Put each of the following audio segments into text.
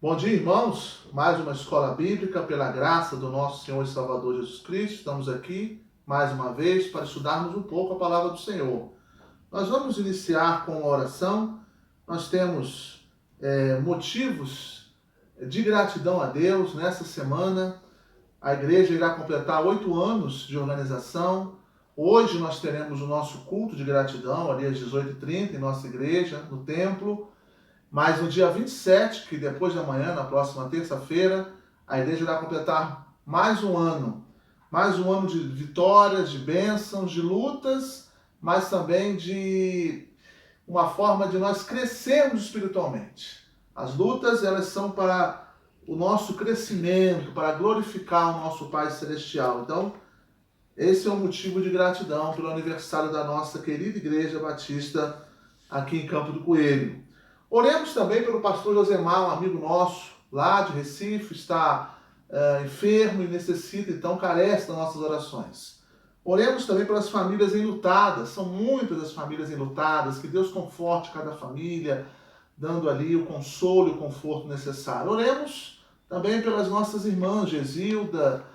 Bom dia, irmãos. Mais uma escola bíblica, pela graça do nosso Senhor e Salvador Jesus Cristo. Estamos aqui mais uma vez para estudarmos um pouco a palavra do Senhor. Nós vamos iniciar com uma oração. Nós temos motivos de gratidão a Deus. Nessa semana, a igreja irá completar 8 anos de organização. Hoje nós teremos o nosso culto de gratidão, ali às 18h30, em nossa igreja, no templo. Mas no dia 27, que depois de amanhã, na próxima terça-feira, a igreja irá completar mais um ano de vitórias, de bênçãos, de lutas, mas também de uma forma de nós crescermos espiritualmente. As lutas, elas são para o nosso crescimento, para glorificar o nosso Pai Celestial. Então, esse é o motivo de gratidão pelo aniversário da nossa querida Igreja Batista aqui em Campo do Coelho. Oremos também pelo pastor Josemar, um amigo nosso lá de Recife, está enfermo e necessita, então carece das nossas orações. Oremos também pelas famílias enlutadas, são muitas as famílias enlutadas, que Deus conforte cada família, dando ali o consolo e o conforto necessário. Oremos também pelas nossas irmãs, Gesilda,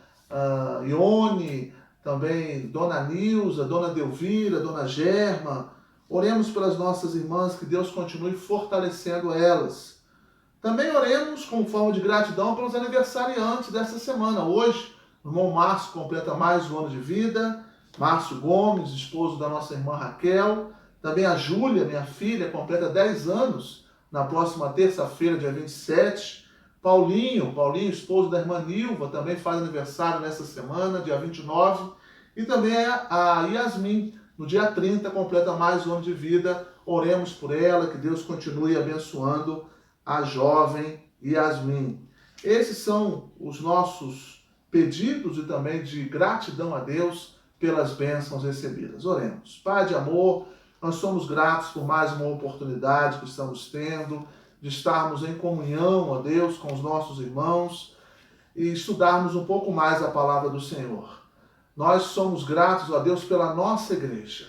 Ione, também Dona Nilza, Dona Delvira, Dona Germa. Oremos pelas nossas irmãs, que Deus continue fortalecendo elas. Também oremos com forma de gratidão pelos aniversariantes dessa semana. Hoje, o irmão Márcio completa mais um ano de vida. Márcio Gomes, esposo da nossa irmã Raquel. Também a Júlia, minha filha, completa 10 anos na próxima terça-feira, dia 27. Paulinho, esposo da irmã Nilva, também faz aniversário nessa semana, dia 29. E também a Yasmin, no dia 30, completa mais um ano de vida. Oremos por ela, que Deus continue abençoando a jovem Yasmin. Esses são os nossos pedidos e também de gratidão a Deus pelas bênçãos recebidas. Oremos. Pai de amor, nós somos gratos por mais uma oportunidade que estamos tendo de estarmos em comunhão, ó Deus, com os nossos irmãos e estudarmos um pouco mais a palavra do Senhor. Nós somos gratos a Deus pela nossa igreja.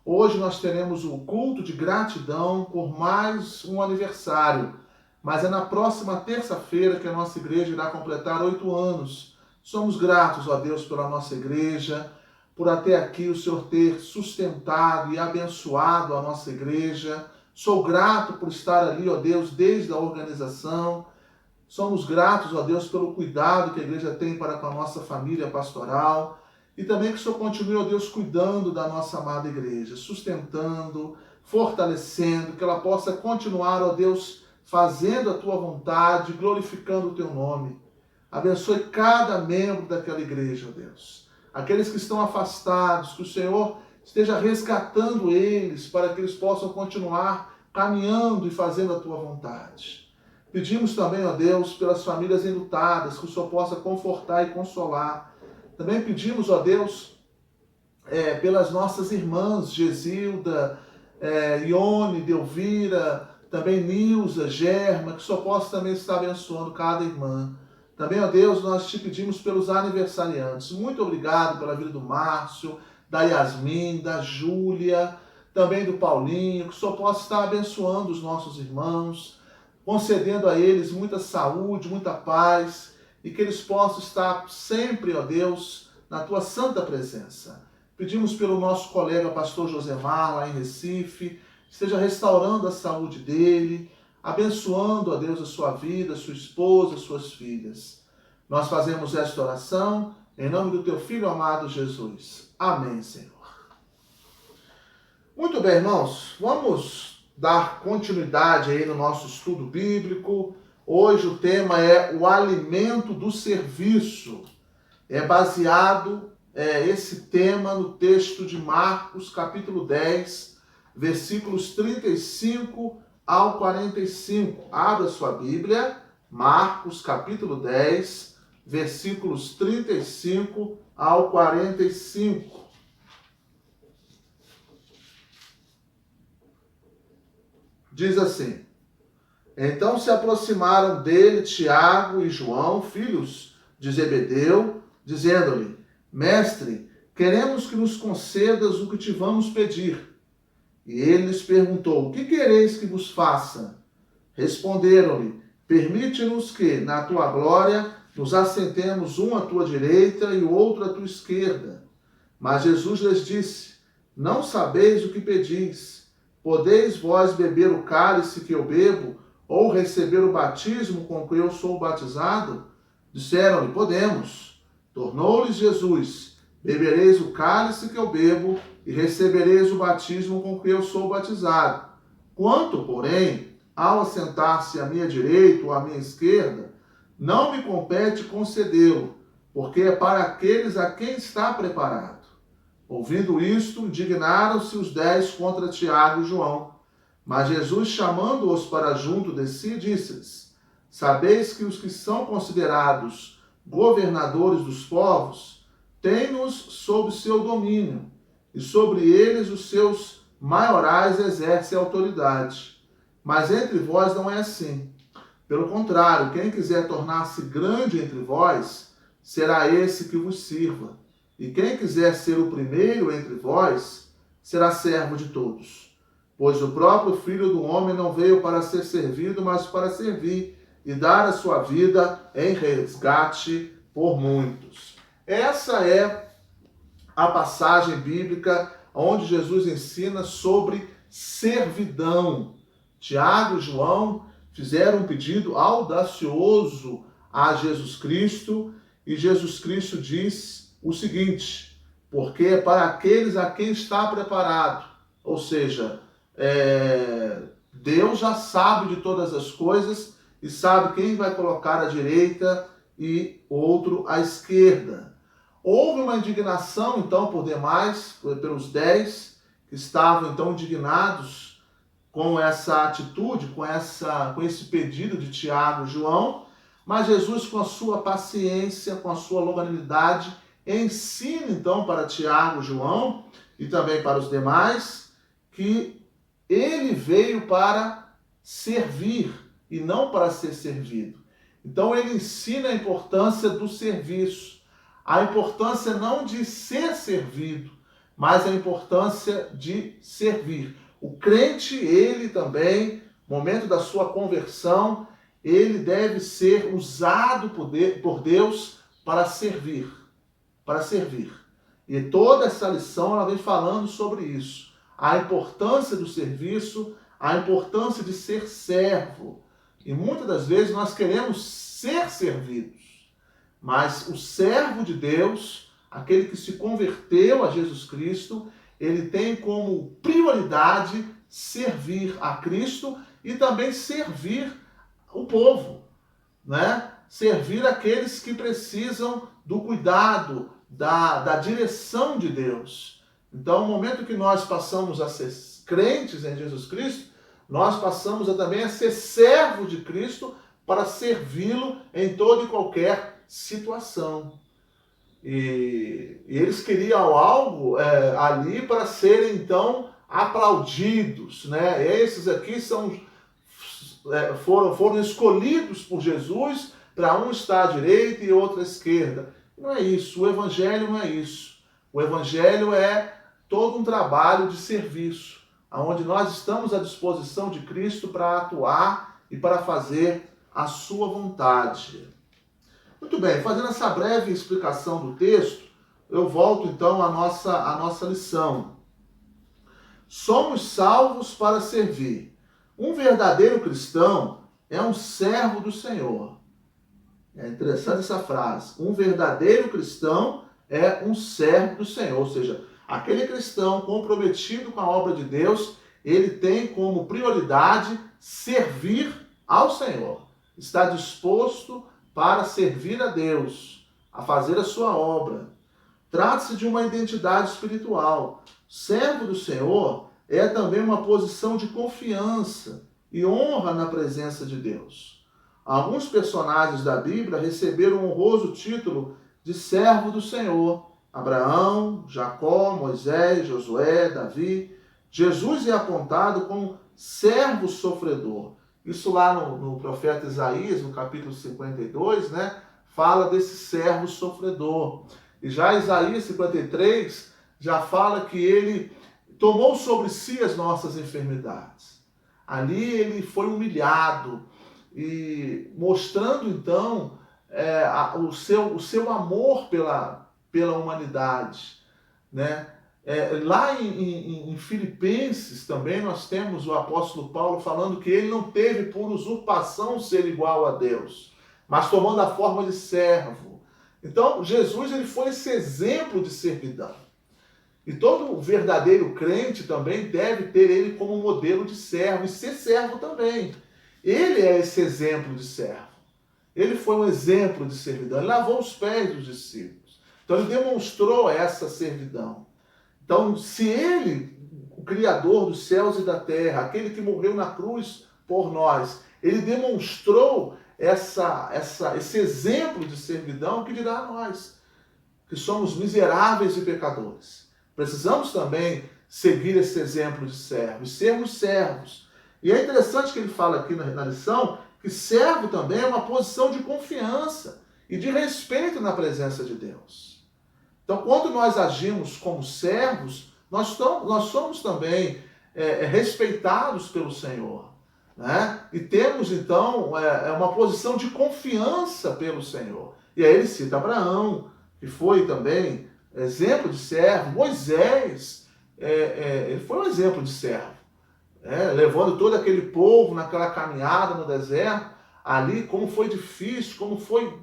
Hoje nós teremos o culto de gratidão por mais um aniversário. Mas é na próxima terça-feira que a nossa igreja irá completar 8 anos. Somos gratos a Deus pela nossa igreja, por até aqui o Senhor ter sustentado e abençoado a nossa igreja. Sou grato por estar ali, ó Deus, desde a organização. Somos gratos, ó Deus, pelo cuidado que a igreja tem para com a nossa família pastoral. E também que o Senhor continue, ó Deus, cuidando da nossa amada igreja, sustentando, fortalecendo, que ela possa continuar, ó Deus, fazendo a Tua vontade, glorificando o Teu nome. Abençoe cada membro daquela igreja, ó Deus. Aqueles que estão afastados, que o Senhor esteja resgatando eles, para que eles possam continuar caminhando e fazendo a Tua vontade. Pedimos também, ó Deus, pelas famílias enlutadas, que o Senhor possa confortar e consolar. Também pedimos, ó Deus, pelas nossas irmãs, Gesilda, Ione, Delvira, também Nilza, Germa, que o Senhor possa também estar abençoando cada irmã. Também, ó Deus, nós te pedimos pelos aniversariantes. Muito obrigado pela vida do Márcio, da Yasmin, da Júlia, também do Paulinho, que o Senhor possa estar abençoando os nossos irmãos, concedendo a eles muita saúde, muita paz, e que eles possam estar sempre, ó Deus, na Tua santa presença. Pedimos pelo nosso colega pastor Josemar, lá em Recife, esteja restaurando a saúde dele, abençoando, ó Deus, a sua vida, a sua esposa, as suas filhas. Nós fazemos esta oração em nome do Teu Filho amado Jesus. Amém, Senhor. Muito bem, irmãos, vamos dar continuidade aí no nosso estudo bíblico. Hoje o tema é o alimento do serviço. É baseado esse tema no texto de Marcos, capítulo 10, versículos 35 ao 45. Abra sua Bíblia, Marcos, capítulo 10, versículos 35 ao 45. Diz assim: Então se aproximaram dele Tiago e João, filhos de Zebedeu, dizendo-lhe: Mestre, queremos que nos concedas o que te vamos pedir. E ele lhes perguntou: O que quereis que vos faça? Responderam-lhe: Permite-nos que, na tua glória, nos assentemos um à tua direita e o outro à tua esquerda. Mas Jesus lhes disse: não sabeis o que pedis. Podeis vós beber o cálice que eu bebo, ou receber o batismo com que eu sou batizado? Disseram-lhe: podemos. Tornou-lhes Jesus: bebereis o cálice que eu bebo, e recebereis o batismo com que eu sou batizado. Quanto, porém, ao assentar-se à minha direita ou à minha esquerda, não me compete concedê-lo, porque é para aqueles a quem está preparado. Ouvindo isto, indignaram-se os 10 contra Tiago e João. Mas Jesus, chamando-os para junto de si, disse-lhes: sabeis que os que são considerados governadores dos povos têm-nos sob seu domínio, e sobre eles os seus maiorais exercem autoridade. Mas entre vós não é assim. Pelo contrário, quem quiser tornar-se grande entre vós, será esse que vos sirva. E quem quiser ser o primeiro entre vós, será servo de todos. Pois o próprio Filho do Homem não veio para ser servido, mas para servir e dar a sua vida em resgate por muitos. Essa é a passagem bíblica onde Jesus ensina sobre servidão. Tiago e João fizeram um pedido audacioso a Jesus Cristo, e Jesus Cristo diz o seguinte: porque é para aqueles a quem está preparado. Ou seja, Deus já sabe de todas as coisas e sabe quem vai colocar à direita e outro à esquerda. Houve uma indignação, então, por demais, pelos 10 que estavam, então, indignados com essa atitude, com esse pedido de Tiago e João, mas Jesus, com a sua paciência, com a sua longanimidade, ensina, então, para Tiago e João, e também para os demais, que ele veio para servir e não para ser servido. Então, ele ensina a importância do serviço, a importância não de ser servido, mas a importância de servir. O crente, ele também, no momento da sua conversão, ele deve ser usado por Deus para servir. Para servir. E toda essa lição ela vem falando sobre isso. A importância do serviço, a importância de ser servo. E muitas das vezes nós queremos ser servidos. Mas o servo de Deus, aquele que se converteu a Jesus Cristo, ele tem como prioridade servir a Cristo e também servir o povo, né? Servir aqueles que precisam do cuidado, da direção de Deus. Então, no momento que nós passamos a ser crentes em Jesus Cristo, nós passamos também a ser servos de Cristo para servi-lo em toda e qualquer situação. E eles queriam algo ali para serem, então, aplaudidos, né? Esses aqui foram escolhidos por Jesus para um estar à direita e outro à esquerda. Não é isso, o Evangelho não é isso. O Evangelho é todo um trabalho de serviço, onde nós estamos à disposição de Cristo para atuar e para fazer a sua vontade. Muito bem, fazendo essa breve explicação do texto, eu volto então à nossa lição. Somos salvos para servir. Um verdadeiro cristão é um servo do Senhor. É interessante essa frase. Um verdadeiro cristão é um servo do Senhor. Ou seja, aquele cristão comprometido com a obra de Deus, ele tem como prioridade servir ao Senhor. Está disposto para servir a Deus, a fazer a sua obra. Trata-se de uma identidade espiritual. Servo do Senhor é também uma posição de confiança e honra na presença de Deus. Alguns personagens da Bíblia receberam o honroso título de servo do Senhor. Abraão, Jacó, Moisés, Josué, Davi. Jesus é apontado como servo sofredor. Isso lá no profeta Isaías, no capítulo 52, né, fala desse servo sofredor. E já Isaías 53 já fala que ele tomou sobre si as nossas enfermidades. Ali ele foi humilhado, e mostrando então o seu amor pela humanidade, né? Lá em Filipenses também nós temos o apóstolo Paulo falando que ele não teve por usurpação ser igual a Deus, mas tomando a forma de servo. Então Jesus ele foi esse exemplo de servidão. E todo verdadeiro crente também deve ter ele como modelo de servo e ser servo também. Ele é esse exemplo de servo. Ele foi um exemplo de servidão. Ele lavou os pés dos discípulos. Então ele demonstrou essa servidão. Então, se ele, o Criador dos céus e da terra, aquele que morreu na cruz por nós, ele demonstrou esse exemplo de servidão, que dirá a nós, que somos miseráveis e pecadores. Precisamos também seguir esse exemplo de servo e sermos servos. E é interessante que ele fala aqui na lição que servo também é uma posição de confiança e de respeito na presença de Deus. Então, quando nós agimos como servos, nós somos também respeitados pelo Senhor, né? E temos, então, uma posição de confiança pelo Senhor. E aí ele cita Abraão, que foi também exemplo de servo. Moisés, ele foi um exemplo de servo, levando todo aquele povo naquela caminhada no deserto, ali, como foi difícil, como foi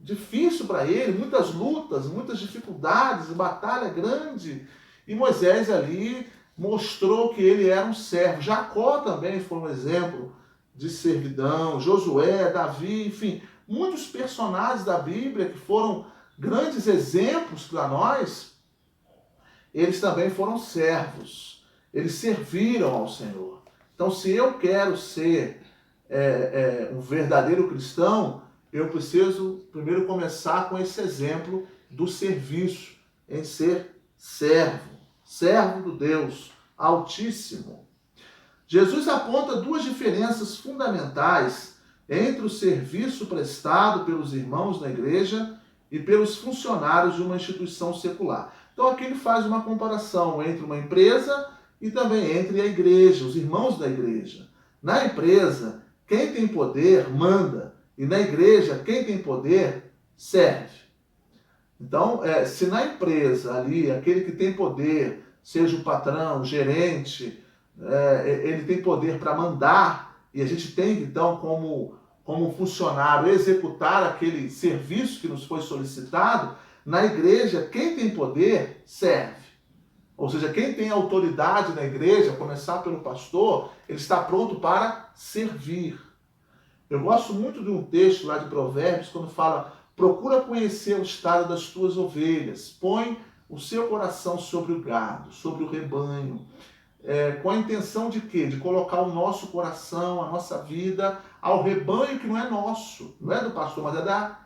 difícil para ele, muitas lutas, muitas dificuldades, batalha grande. E Moisés ali mostrou que ele era um servo. Jacó também foi um exemplo de servidão. Josué, Davi, enfim, muitos personagens da Bíblia que foram grandes exemplos para nós, eles também foram servos. Eles serviram ao Senhor. Então, se eu quero ser um verdadeiro cristão, eu preciso primeiro começar com esse exemplo do serviço, em ser servo do Deus Altíssimo. Jesus aponta duas diferenças fundamentais entre o serviço prestado pelos irmãos na igreja e pelos funcionários de uma instituição secular. Então aqui ele faz uma comparação entre uma empresa e também entre a igreja, os irmãos da igreja. Na empresa, quem tem poder manda. E na igreja, quem tem poder, serve. Então, se na empresa ali, aquele que tem poder, seja o patrão, o gerente, ele tem poder para mandar, e a gente tem, então, como funcionário, executar aquele serviço que nos foi solicitado, na igreja, quem tem poder, serve. Ou seja, quem tem autoridade na igreja, a começar pelo pastor, ele está pronto para servir. Eu gosto muito de um texto lá de Provérbios, quando fala: procura conhecer o estado das tuas ovelhas, põe o seu coração sobre o gado, sobre o rebanho, com a intenção de quê? De colocar o nosso coração, a nossa vida, ao rebanho que não é nosso, não é do pastor, mas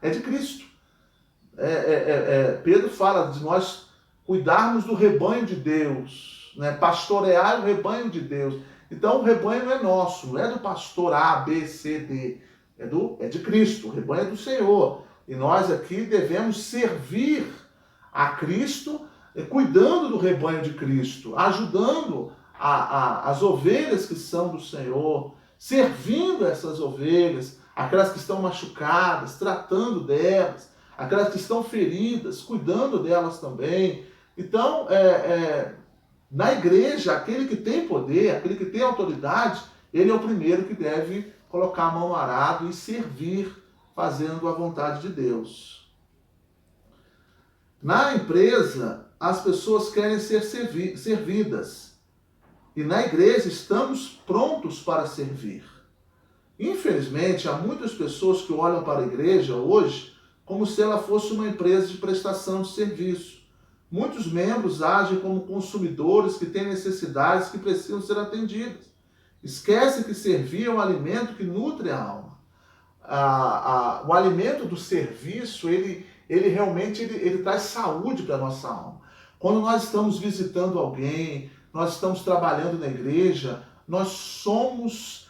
é de Cristo. Pedro fala de nós cuidarmos do rebanho de Deus, né? Pastorear o rebanho de Deus. Então o rebanho não é nosso, não é do pastor A, B, C, D, é de Cristo, o rebanho é do Senhor. E nós aqui devemos servir a Cristo, cuidando do rebanho de Cristo, ajudando as ovelhas que são do Senhor, servindo essas ovelhas, aquelas que estão machucadas, tratando delas, aquelas que estão feridas, cuidando delas também. Então, na igreja, aquele que tem poder, aquele que tem autoridade, ele é o primeiro que deve colocar a mão no arado e servir, fazendo a vontade de Deus. Na empresa, as pessoas querem ser servidas. E na igreja, estamos prontos para servir. Infelizmente, há muitas pessoas que olham para a igreja hoje como se ela fosse uma empresa de prestação de serviço. Muitos membros agem como consumidores que têm necessidades que precisam ser atendidas. Esquecem que servir é um alimento que nutre a alma. O alimento do serviço, ele realmente traz saúde para a nossa alma. Quando nós estamos visitando alguém, nós estamos trabalhando na igreja, nós somos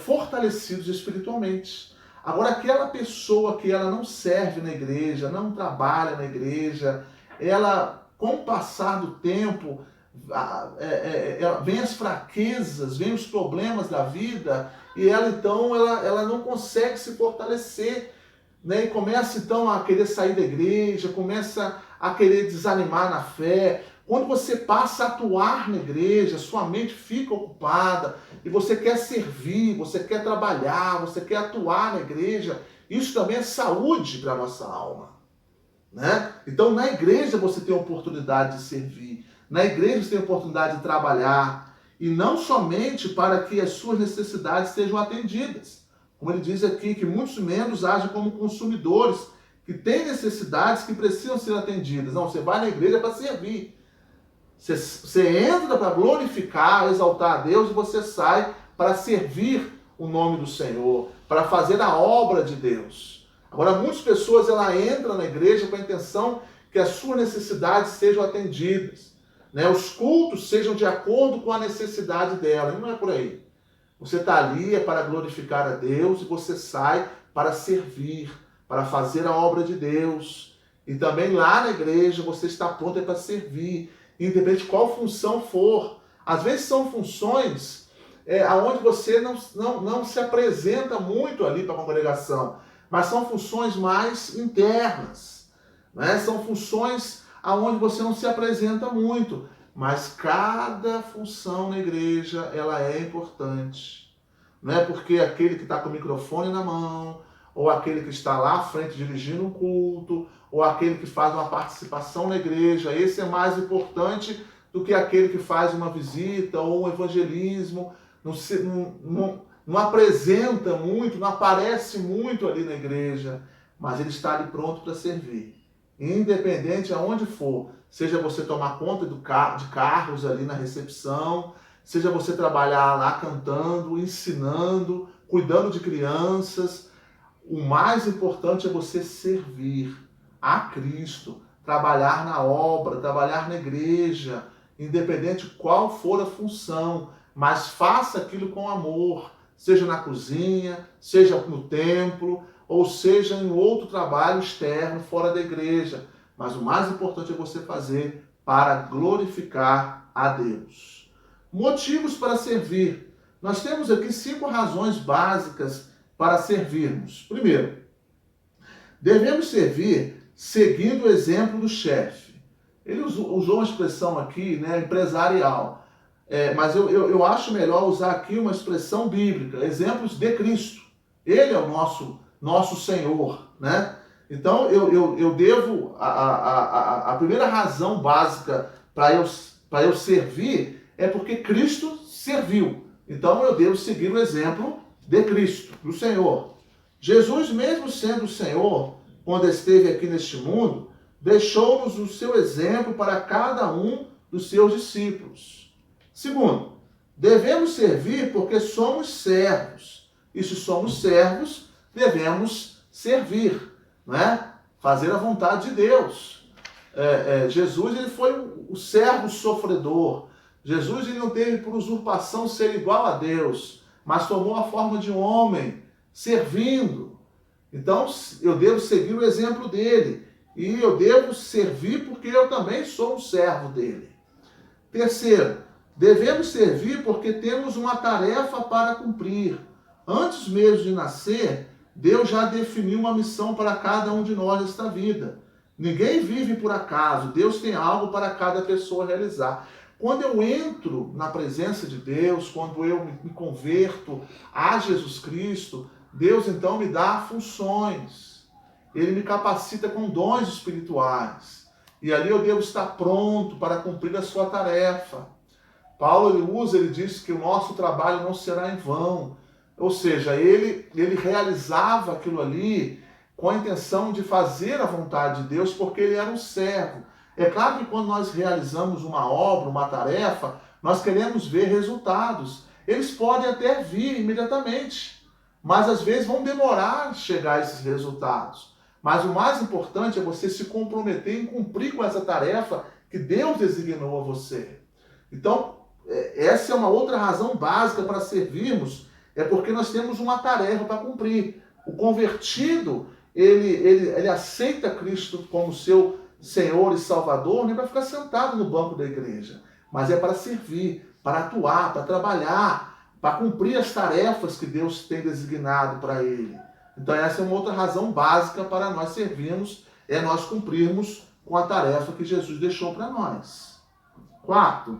fortalecidos espiritualmente. Agora, aquela pessoa que ela não serve na igreja, não trabalha na igreja, ela, com o passar do tempo, vem as fraquezas, vem os problemas da vida, e ela não consegue se fortalecer, né? E começa então a querer sair da igreja, começa a querer desanimar na fé. Quando você passa a atuar na igreja, sua mente fica ocupada e você quer servir, você quer trabalhar, você quer atuar na igreja, isso também é saúde para a nossa alma, né? Então na igreja você tem a oportunidade de servir, na igreja você tem a oportunidade de trabalhar, e não somente para que as suas necessidades sejam atendidas. Como ele diz aqui, que muitos membros agem como consumidores, que têm necessidades que precisam ser atendidas. Não, você vai na igreja para servir. Você entra para glorificar, exaltar a Deus, e você sai para servir o nome do Senhor, para fazer a obra de Deus. Agora, muitas pessoas entram na igreja com a intenção que as suas necessidades sejam atendidas, né? Os cultos sejam de acordo com a necessidade dela, e não é por aí. Você está ali para glorificar a Deus, e você sai para servir, para fazer a obra de Deus. E também lá na igreja você está pronto para servir, independente de qual função for. Às vezes são funções onde você não se apresenta muito ali para a congregação, mas são funções mais internas, né? São funções onde você não se apresenta muito, mas cada função na igreja ela é importante. Não é porque aquele que está com o microfone na mão, ou aquele que está lá à frente dirigindo um culto, ou aquele que faz uma participação na igreja, esse é mais importante do que aquele que faz uma visita ou um evangelismo, não apresenta muito, não aparece muito ali na igreja, mas ele está ali pronto para servir. Independente aonde for, seja você tomar conta de carros ali na recepção, seja você trabalhar lá cantando, ensinando, cuidando de crianças, o mais importante é você servir a Cristo, trabalhar na obra, trabalhar na igreja, independente de qual for a função, mas faça aquilo com amor, seja na cozinha, seja no templo, ou seja em outro trabalho externo, fora da igreja. Mas o mais importante é você fazer para glorificar a Deus. Motivos para servir. Nós temos aqui 5 razões básicas para servirmos. Primeiro, devemos servir seguindo o exemplo do chefe. Ele usou uma expressão aqui, né, empresarial, mas eu acho melhor usar aqui uma expressão bíblica, exemplos de Cristo. Ele é o nosso Senhor, né? Então eu devo, a primeira razão básica para eu servir é porque Cristo serviu. Então eu devo seguir o exemplo de Cristo, do Senhor. Jesus, mesmo sendo o Senhor, quando esteve aqui neste mundo, deixou-nos o seu exemplo para cada um dos seus discípulos. Segundo, devemos servir porque somos servos. E se somos servos, devemos servir, né? Fazer a vontade de Deus. Jesus ele foi o servo sofredor. Jesus ele não teve por usurpação ser igual a Deus, mas tomou a forma de um homem, servindo. Então, eu devo seguir o exemplo dele. E eu devo servir porque eu também sou um servo dele. Terceiro, devemos servir porque temos uma tarefa para cumprir. Antes mesmo de nascer, Deus já definiu uma missão para cada um de nós nesta vida. Ninguém vive por acaso. Deus tem algo para cada pessoa realizar. Quando eu entro na presença de Deus, quando eu me converto a Jesus Cristo, Deus então me dá funções. Ele me capacita com dons espirituais. E ali eu devo estar pronto para cumprir a sua tarefa. Paulo ele diz que o nosso trabalho não será em vão. Ou seja, ele realizava aquilo ali com a intenção de fazer a vontade de Deus, porque ele era um servo. É claro que quando nós realizamos uma obra, uma tarefa, nós queremos ver resultados. Eles podem até vir imediatamente, mas às vezes vão demorar a chegar a esses resultados. Mas o mais importante é você se comprometer em cumprir com essa tarefa que Deus designou a você. Então, essa é uma outra razão básica para servirmos, é porque nós temos uma tarefa para cumprir. O convertido, ele aceita Cristo como seu Senhor e Salvador, nem para ficar sentado no banco da igreja, mas é para servir, para atuar, para trabalhar, para cumprir as tarefas que Deus tem designado para ele. Então essa é uma outra razão básica para nós servirmos, é nós cumprirmos com a tarefa que Jesus deixou para nós. 4.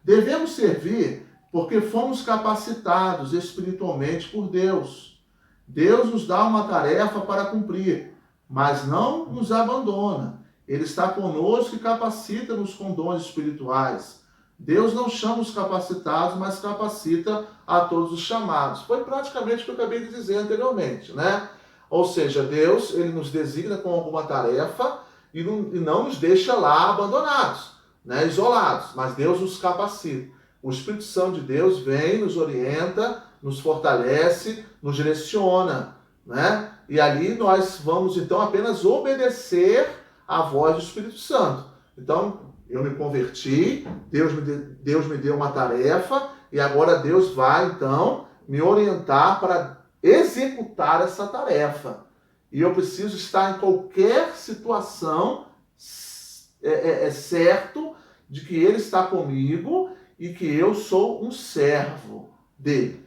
Devemos servir porque fomos capacitados espiritualmente por Deus. Deus nos dá uma tarefa para cumprir, mas não nos abandona. Ele está conosco e capacita-nos com dons espirituais. Deus não chama os capacitados, mas capacita a todos os chamados. Foi praticamente o que eu acabei de dizer anteriormente, né? Ou seja, Deus, ele nos designa com alguma tarefa e não nos deixa lá abandonados, né? Isolados, mas Deus nos capacita. O Espírito Santo de Deus vem, nos orienta, nos fortalece, nos direciona, né? E ali nós vamos então apenas obedecer à voz do Espírito Santo. Então, eu me converti, Deus me deu uma tarefa e agora Deus vai então me orientar para executar essa tarefa. E eu preciso estar em qualquer situação certo de que Ele está comigo e que eu sou um servo dele.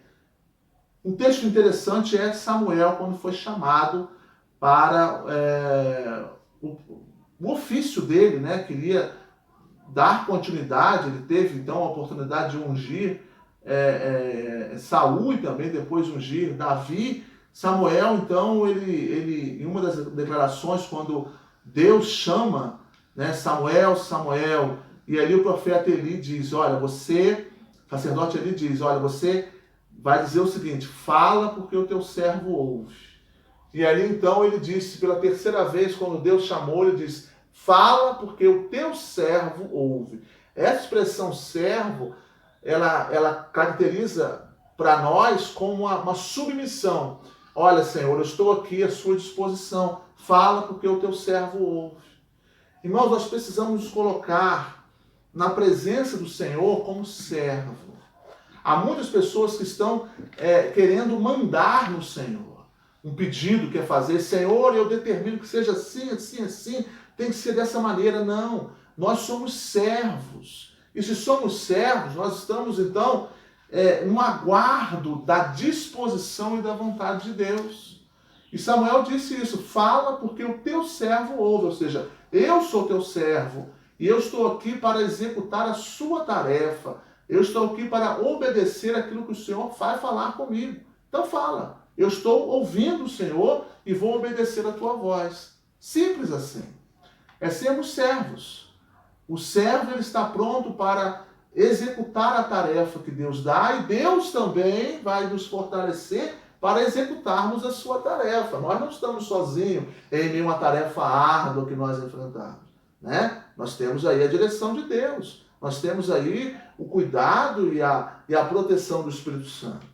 Um texto interessante é Samuel, quando foi chamado para o ofício dele, né? Queria dar continuidade, ele teve então a oportunidade de ungir Saul e também depois ungir Davi. Samuel, então, ele em uma das declarações, quando Deus chama, né, Samuel, Samuel, e ali o profeta Eli diz, olha, sacerdote Eli diz, olha, você vai dizer o seguinte, fala porque o teu servo ouve. E ali então ele disse, pela terceira vez, quando Deus chamou, ele diz, fala porque o teu servo ouve. Essa expressão servo, ela caracteriza para nós como uma submissão. Olha, Senhor, eu estou aqui à sua disposição. Fala porque o teu servo ouve. Irmãos, nós precisamos nos colocar na presença do Senhor como servo. Há muitas pessoas que estão querendo mandar no Senhor. Um pedido que é fazer, Senhor, eu determino que seja assim, assim, assim, tem que ser dessa maneira. Não, nós somos servos. E se somos servos, nós estamos então no aguardo da disposição e da vontade de Deus. E Samuel disse isso, fala porque o teu servo ouve, ou seja, eu sou teu servo e eu estou aqui para executar a sua tarefa, eu estou aqui para obedecer aquilo que o Senhor vai falar comigo. Então fala, eu estou ouvindo o Senhor e vou obedecer a tua voz. Simples assim. É sermos servos. O servo ele está pronto para executar a tarefa que Deus dá e Deus também vai nos fortalecer para executarmos a sua tarefa. Nós não estamos sozinhos em meio a uma tarefa árdua que nós enfrentamos, né? Nós temos aí a direção de Deus. Nós temos aí o cuidado e a proteção do Espírito Santo.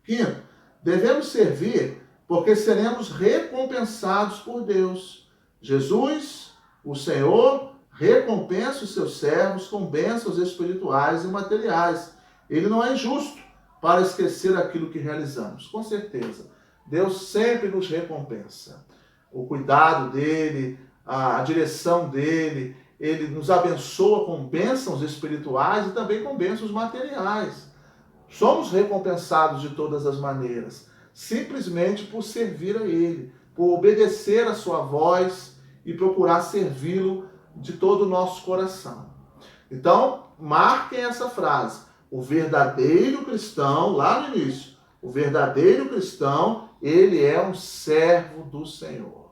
Quinto, devemos servir porque seremos recompensados por Deus. Jesus, o Senhor, recompensa os seus servos com bênçãos espirituais e materiais. Ele não é injusto para esquecer aquilo que realizamos. Com certeza, Deus sempre nos recompensa. O cuidado dele, a direção dele, ele nos abençoa com bênçãos espirituais e também com bênçãos materiais. Somos recompensados de todas as maneiras, simplesmente por servir a ele, por obedecer a sua voz e procurar servi-lo de todo o nosso coração. Então, marquem essa frase. O verdadeiro cristão, lá no início, o verdadeiro cristão, ele é um servo do Senhor.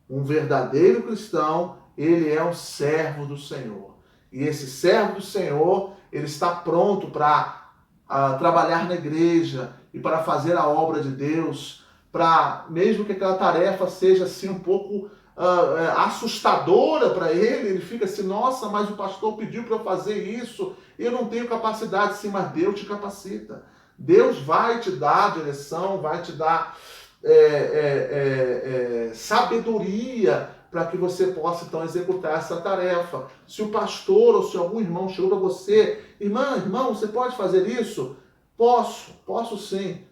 Um verdadeiro cristão, ele é um servo do Senhor. E esse servo do Senhor, ele está pronto para trabalhar na igreja e para fazer a obra de Deus, para, mesmo que aquela tarefa seja assim um pouco assustadora para ele fica assim, nossa, mas o pastor pediu para eu fazer isso, eu não tenho capacidade. Sim, mas Deus te capacita. Deus vai te dar direção, vai te dar sabedoria para que você possa então executar essa tarefa. Se o pastor ou se algum irmão chegou para você, irmão, você pode fazer isso? Posso sim.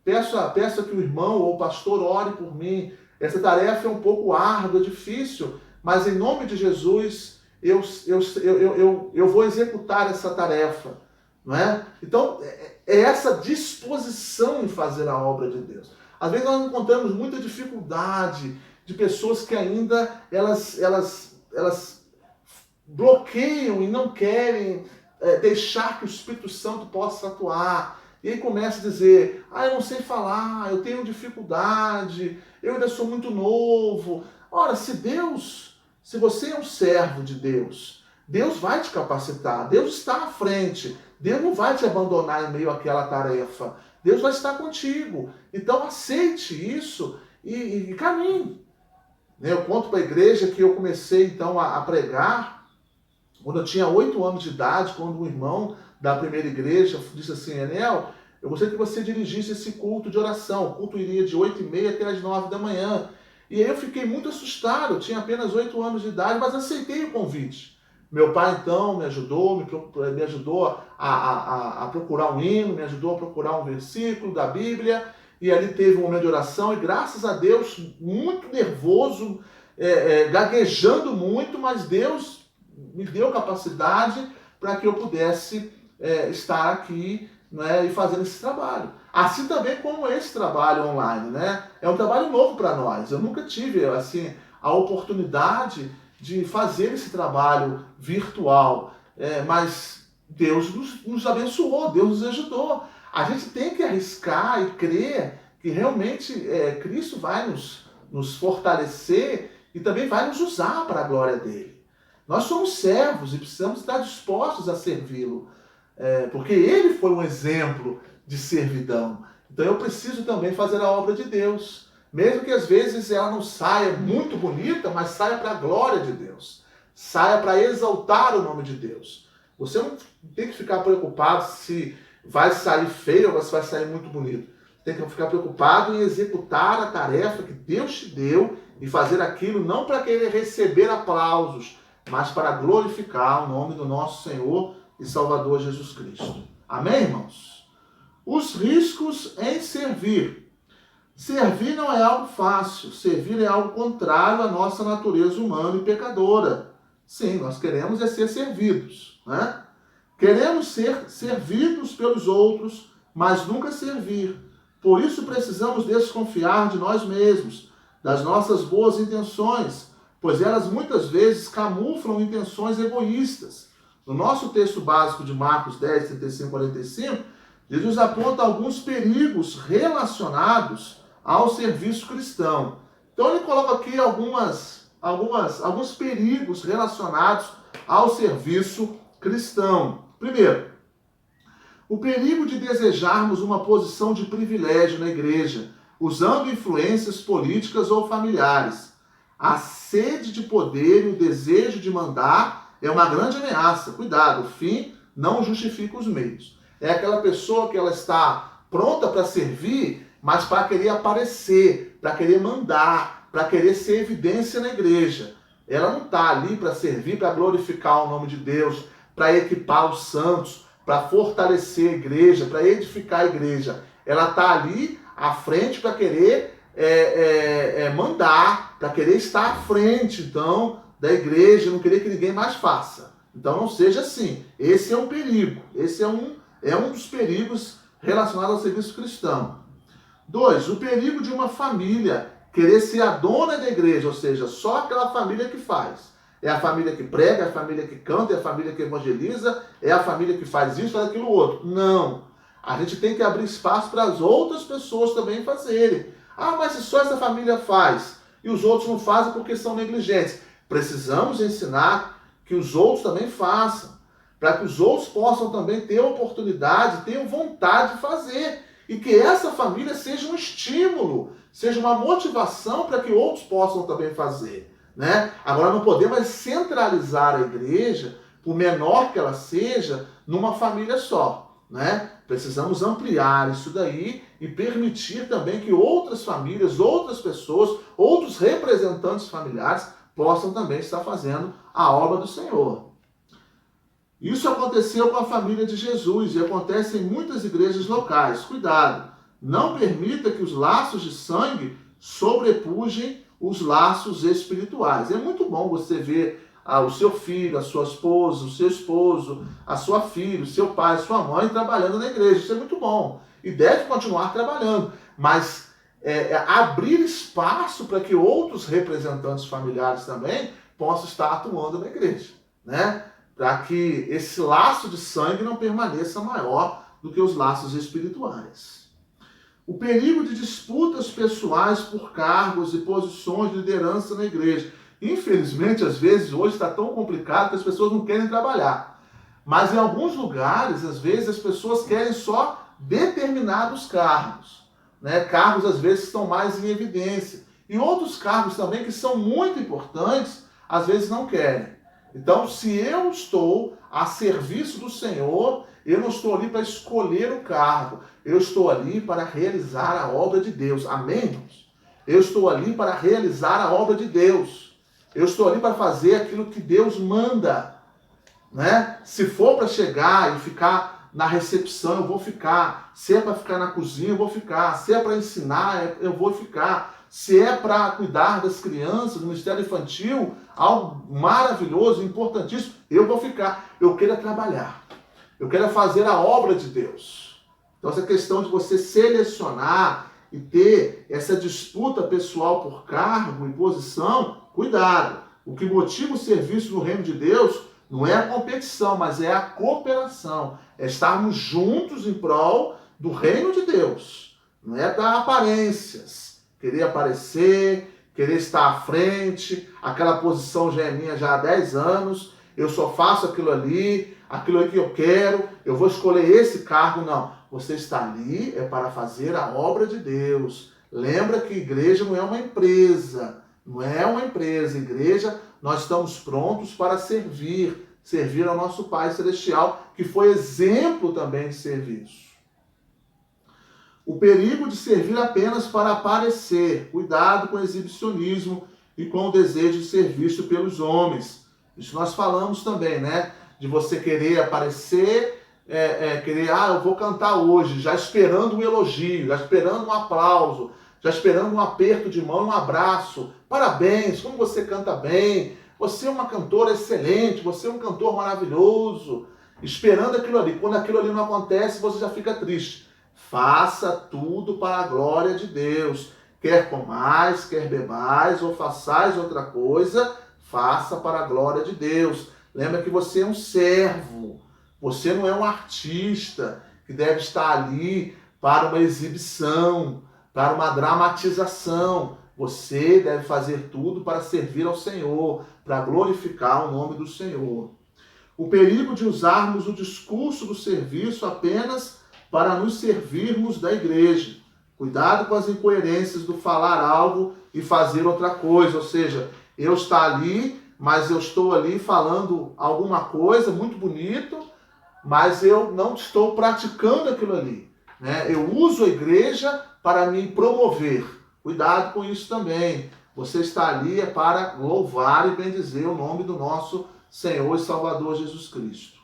Peça que o irmão ou o pastor ore por mim. Essa tarefa é um pouco árdua, difícil, mas em nome de Jesus eu vou executar essa tarefa. Não é? Então, é essa disposição em fazer a obra de Deus. Às vezes nós encontramos muita dificuldade de pessoas que ainda elas bloqueiam e não querem deixar que o Espírito Santo possa atuar. E aí começa a dizer, eu não sei falar, eu tenho dificuldade, eu ainda sou muito novo. Ora, se você é um servo de Deus, Deus vai te capacitar, Deus está à frente, Deus não vai te abandonar em meio àquela tarefa, Deus vai estar contigo. Então aceite isso e caminhe. Eu conto para a igreja que eu comecei então a pregar quando eu tinha 8 anos de idade, quando um irmão da primeira igreja disse assim, Enel, eu gostaria que você dirigisse esse culto de oração. O culto iria de 8h30 até as 9 da manhã. E aí eu fiquei muito assustado, eu tinha apenas 8 anos de idade, mas aceitei o convite. Meu pai então me ajudou a procurar um hino, me ajudou a procurar um versículo da Bíblia, e ali teve um momento de oração, e graças a Deus, muito nervoso, gaguejando muito, mas Deus me deu capacidade para que eu pudesse estar aqui, né, e fazendo esse trabalho. Assim também como esse trabalho online, né? É um trabalho novo para nós. Eu nunca tive assim a oportunidade de fazer esse trabalho virtual, mas Deus nos abençoou, Deus nos ajudou. A gente tem que arriscar e crer que realmente Cristo vai nos fortalecer e também vai nos usar para a glória dele. Nós somos servos e precisamos estar dispostos a servi-lo, porque ele foi um exemplo de servidão. Então eu preciso também fazer a obra de Deus, mesmo que às vezes ela não saia muito bonita, mas saia para a glória de Deus, saia para exaltar o nome de Deus. Você não tem que ficar preocupado se vai sair feio ou se vai sair muito bonito. Tem que ficar preocupado em executar a tarefa que Deus te deu e fazer aquilo não para querer receber aplausos, mas para glorificar o nome do nosso Senhor e Salvador Jesus Cristo. Amém, irmãos? Os riscos em servir. Servir não é algo fácil. Servir é algo contrário à nossa natureza humana e pecadora. Sim, nós queremos ser servidos, né? Queremos ser servidos pelos outros, mas nunca servir. Por isso precisamos desconfiar de nós mesmos, das nossas boas intenções, pois elas muitas vezes camuflam intenções egoístas. No nosso texto básico de Marcos 10, 35 e 45, Jesus aponta alguns perigos relacionados ao serviço cristão. Então ele coloca aqui alguns perigos relacionados ao serviço cristão. Primeiro, o perigo de desejarmos uma posição de privilégio na igreja, usando influências políticas ou familiares. A sede de poder e o desejo de mandar é uma grande ameaça. Cuidado, o fim não justifica os meios. É aquela pessoa que ela está pronta para servir, mas para querer aparecer, para querer mandar, para querer ser evidência na igreja. Ela não está ali para servir, para glorificar o nome de Deus, para equipar os santos, para fortalecer a igreja, para edificar a igreja. Ela está ali à frente para querer mandar, para querer estar à frente, então, da igreja, não querer que ninguém mais faça. Então não seja assim. Esse é um perigo. Esse é um dos perigos relacionados ao serviço cristão. 2, o perigo de uma família querer ser a dona da igreja, ou seja, só aquela família que faz. É a família que prega, é a família que canta, é a família que evangeliza, é a família que faz isso, faz aquilo outro. Não. A gente tem que abrir espaço para as outras pessoas também fazerem. Mas se só essa família faz e os outros não fazem porque são negligentes. Precisamos ensinar que os outros também façam, para que os outros possam também ter oportunidade, tenham vontade de fazer. E que essa família seja um estímulo, seja uma motivação para que outros possam também fazer. Né? Agora não podemos centralizar a igreja, por menor que ela seja, numa família só. Né? Precisamos ampliar isso daí e permitir também que outras famílias, outras pessoas, outros representantes familiares possam também estar fazendo a obra do Senhor. Isso aconteceu com a família de Jesus e acontece em muitas igrejas locais. Cuidado, não permita que os laços de sangue sobrepujem os laços espirituais. É muito bom você ver o seu filho, a sua esposa, o seu esposo, a sua filha, o seu pai, a sua mãe trabalhando na igreja. Isso é muito bom e deve continuar trabalhando, mas abrir espaço para que outros representantes familiares também possam estar atuando na igreja, né? Para que esse laço de sangue não permaneça maior do que os laços espirituais. O perigo de disputas pessoais por cargos e posições de liderança na igreja. Infelizmente, às vezes, hoje está tão complicado que as pessoas não querem trabalhar. Mas em alguns lugares, às vezes, as pessoas querem só determinados cargos, né? Cargos, às vezes, estão mais em evidência. E outros cargos também que são muito importantes, às vezes não querem. Então, se eu estou a serviço do Senhor, eu não estou ali para escolher o cargo. Eu estou ali para realizar a obra de Deus. Amém, irmãos? Eu estou ali para realizar a obra de Deus. Eu estou ali para fazer aquilo que Deus manda, né? Se for para chegar e ficar na recepção, eu vou ficar. Se é para ficar na cozinha, eu vou ficar. Se é para ensinar, eu vou ficar. Se é para cuidar das crianças, do ministério infantil, algo maravilhoso, importantíssimo, eu vou ficar. Eu quero trabalhar. Eu quero fazer a obra de Deus. Então, essa questão de você selecionar e ter essa disputa pessoal por cargo e posição, cuidado. O que motiva o serviço no reino de Deus não é a competição, mas é a cooperação. É estarmos juntos em prol do reino de Deus. Não é dar aparências. Querer aparecer, querer estar à frente, aquela posição já é minha já há 10 anos, eu só faço aquilo ali que eu quero, eu vou escolher esse cargo. Não, você está ali é para fazer a obra de Deus. Lembra que igreja não é uma empresa, não é uma empresa. Igreja, nós estamos prontos para servir ao nosso Pai Celestial, que foi exemplo também de serviço. O perigo de servir apenas para aparecer. Cuidado com o exibicionismo e com o desejo de ser visto pelos homens. Isso nós falamos também, né? De você querer aparecer, eu vou cantar hoje, já esperando um elogio, já esperando um aplauso, já esperando um aperto de mão, um abraço. Parabéns, como você canta bem. Você é uma cantora excelente, você é um cantor maravilhoso. Esperando aquilo ali. Quando aquilo ali não acontece, você já fica triste. Faça tudo para a glória de Deus. Quer comais, quer bebais ou façais outra coisa, faça para a glória de Deus. Lembra que você é um servo. Você não é um artista que deve estar ali para uma exibição, para uma dramatização. Você deve fazer tudo para servir ao Senhor, para glorificar o nome do Senhor. O perigo de usarmos o discurso do serviço apenas para nos servirmos da igreja. Cuidado com as incoerências do falar algo e fazer outra coisa. Ou seja, eu estou ali, mas eu estou ali falando alguma coisa muito bonito, mas eu não estou praticando aquilo ali, né? Eu uso a igreja para me promover. Cuidado com isso também. Você está ali para louvar e bendizer o nome do nosso Senhor e Salvador Jesus Cristo.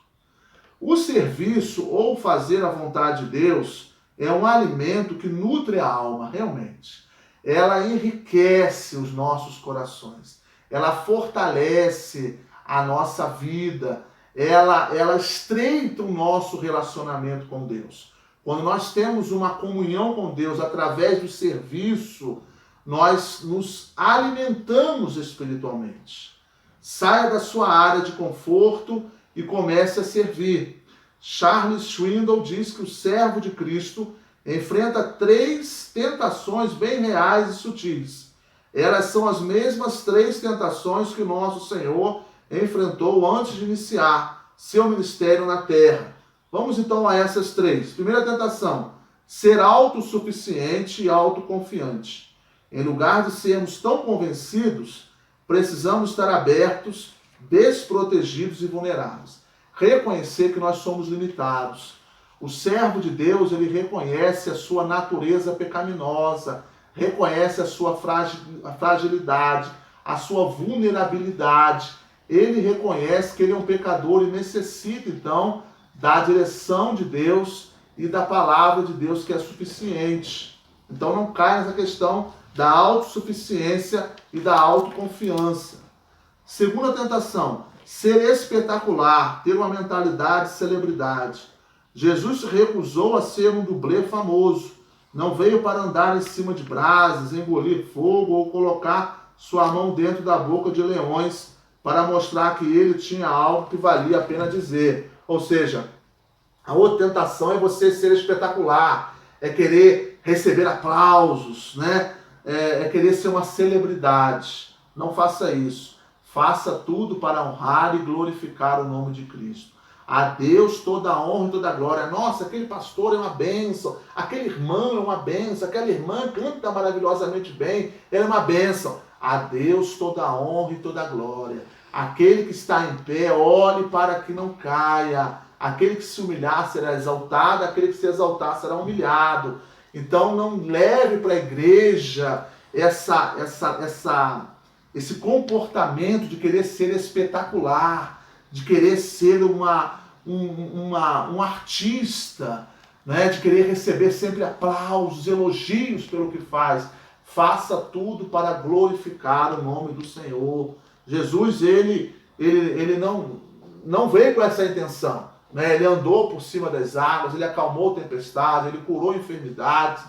O serviço ou fazer a vontade de Deus é um alimento que nutre a alma, realmente. Ela enriquece os nossos corações. Ela fortalece a nossa vida. Ela estreita o nosso relacionamento com Deus. Quando nós temos uma comunhão com Deus através do serviço, nós nos alimentamos espiritualmente. Saia da sua área de conforto e comece a servir. Charles Swindoll diz que o servo de Cristo enfrenta 3 tentações bem reais e sutis. Elas são as mesmas 3 tentações que o nosso Senhor enfrentou antes de iniciar seu ministério na terra. Vamos então a essas 3. Primeira tentação, ser autossuficiente e autoconfiante. Em lugar de sermos tão convencidos, precisamos estar abertos, desprotegidos e vulneráveis. Reconhecer que nós somos limitados. O servo de Deus, ele reconhece a sua natureza pecaminosa, reconhece a sua fragilidade, a sua vulnerabilidade. Ele reconhece que ele é um pecador e necessita, então, da direção de Deus e da palavra de Deus, que é suficiente. Então não cai nessa questão da autossuficiência e da autoconfiança. Segunda tentação, ser espetacular, ter uma mentalidade de celebridade. Jesus se recusou a ser um dublê famoso. Não veio para andar em cima de brasas, engolir fogo ou colocar sua mão dentro da boca de leões para mostrar que ele tinha algo que valia a pena dizer. Ou seja, a outra tentação é você ser espetacular, é querer receber aplausos, né? É querer ser uma celebridade. Não faça isso. Faça tudo para honrar e glorificar o nome de Cristo. A Deus toda a honra e toda a glória. Nossa, aquele pastor é uma bênção, aquele irmão é uma bênção, aquela irmã canta maravilhosamente bem, ela é uma bênção. A Deus toda a honra e toda a glória. Aquele que está em pé, olhe para que não caia. Aquele que se humilhar será exaltado, aquele que se exaltar será humilhado. Então não leve para a igreja esse comportamento de querer ser espetacular, de querer ser um artista, né? De querer receber sempre aplausos, elogios pelo que faz. Faça tudo para glorificar o nome do Senhor. Jesus, ele não veio com essa intenção. Né? Ele andou por cima das águas, ele acalmou tempestades, ele curou enfermidades,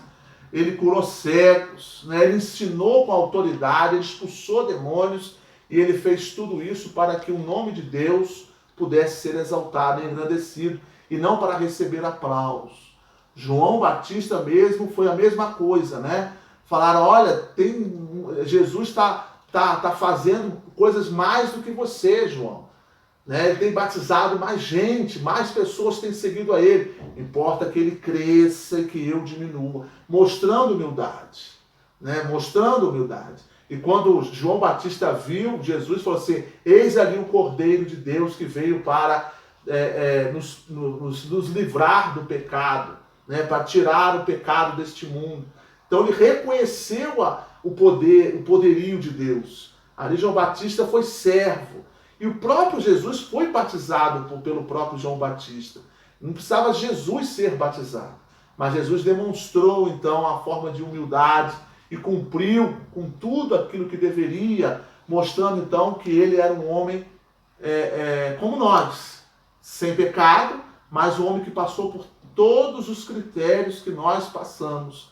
ele curou cegos, né? Ele ensinou com autoridade, ele expulsou demônios e ele fez tudo isso para que o nome de Deus pudesse ser exaltado e engrandecido e não para receber aplausos. João Batista mesmo foi a mesma coisa, né? Falaram, olha, Jesus está fazendo coisas mais do que você, João. Né? Ele tem batizado mais gente, mais pessoas têm seguido a ele. Importa que ele cresça e que eu diminua. Mostrando humildade. Né? Mostrando humildade. E quando João Batista viu Jesus, falou assim, eis ali o Cordeiro de Deus que veio para nos livrar do pecado, né? Para tirar o pecado deste mundo. Então ele reconheceu o poderio de Deus. Ali João Batista foi servo. E o próprio Jesus foi batizado pelo próprio João Batista. Não precisava Jesus ser batizado. Mas Jesus demonstrou, então, a forma de humildade e cumpriu com tudo aquilo que deveria, mostrando, então, que ele era um homem como nós, sem pecado, mas um homem que passou por todos os critérios que nós passamos,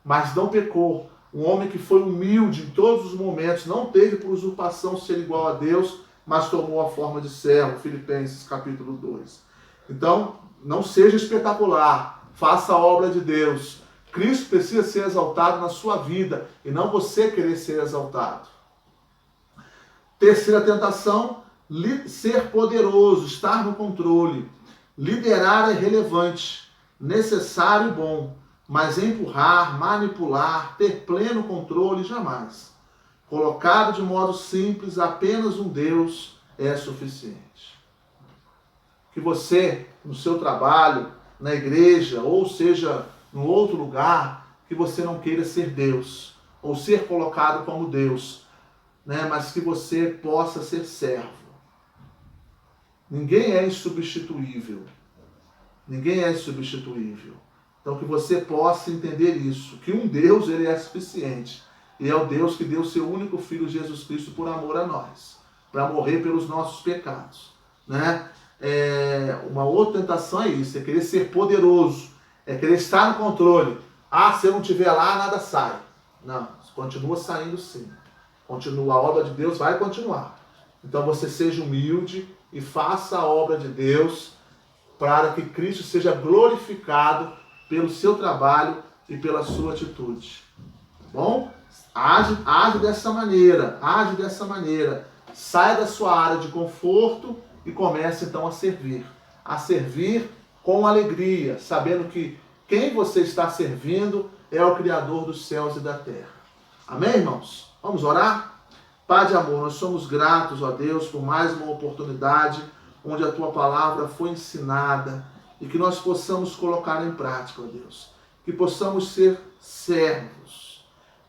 mas não pecou. Um homem que foi humilde em todos os momentos, não teve por usurpação ser igual a Deus, mas tomou a forma de servo, Filipenses capítulo 2. Então, não seja espetacular, faça a obra de Deus. Cristo precisa ser exaltado na sua vida e não você querer ser exaltado. Terceira tentação, ser poderoso, estar no controle. Liderar é relevante, necessário e bom, mas empurrar, manipular, ter pleno controle, jamais. Colocado de modo simples, apenas um Deus é suficiente. Que você, no seu trabalho, na igreja, ou seja, em outro lugar, que você não queira ser Deus, ou ser colocado como Deus, né? Mas que você possa ser servo. Ninguém é insubstituível. Ninguém é insubstituível. Então que você possa entender isso, que um Deus ele é suficiente. E é o Deus que deu seu único Filho, Jesus Cristo, por amor a nós, para morrer pelos nossos pecados. Né? Uma outra tentação é isso, é querer ser poderoso, é querer estar no controle. Ah, se eu não estiver lá, nada sai. Não, continua saindo sim. Continua, a obra de Deus vai continuar. Então você seja humilde e faça a obra de Deus para que Cristo seja glorificado pelo seu trabalho e pela sua atitude. Bom? Age dessa maneira, saia da sua área de conforto e comece então a servir com alegria, sabendo que quem você está servindo é o Criador dos céus e da terra. Amém, irmãos? Vamos orar? Pai de amor, nós somos gratos, ó Deus, por mais uma oportunidade onde a Tua palavra foi ensinada e que nós possamos colocar em prática, ó Deus, que possamos ser servos,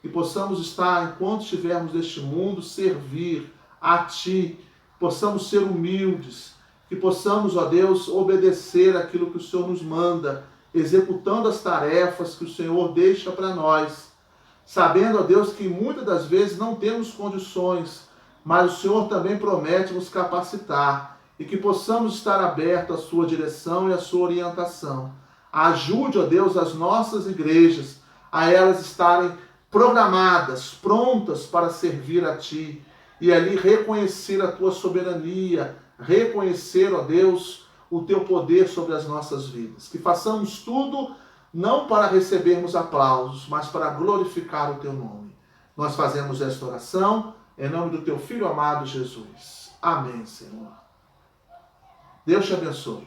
que possamos estar, enquanto estivermos neste mundo, servir a Ti, possamos ser humildes, que possamos, ó Deus, obedecer aquilo que o Senhor nos manda, executando as tarefas que o Senhor deixa para nós, sabendo, ó Deus, que muitas das vezes não temos condições, mas o Senhor também promete nos capacitar e que possamos estar abertos à sua direção e à sua orientação. Ajude, ó Deus, as nossas igrejas a elas estarem programadas, prontas para servir a Ti e ali reconhecer a Tua soberania, reconhecer, ó Deus, o Teu poder sobre as nossas vidas. Que façamos tudo não para recebermos aplausos, mas para glorificar o Teu nome. Nós fazemos esta oração em nome do Teu Filho amado Jesus. Amém, Senhor. Deus te abençoe.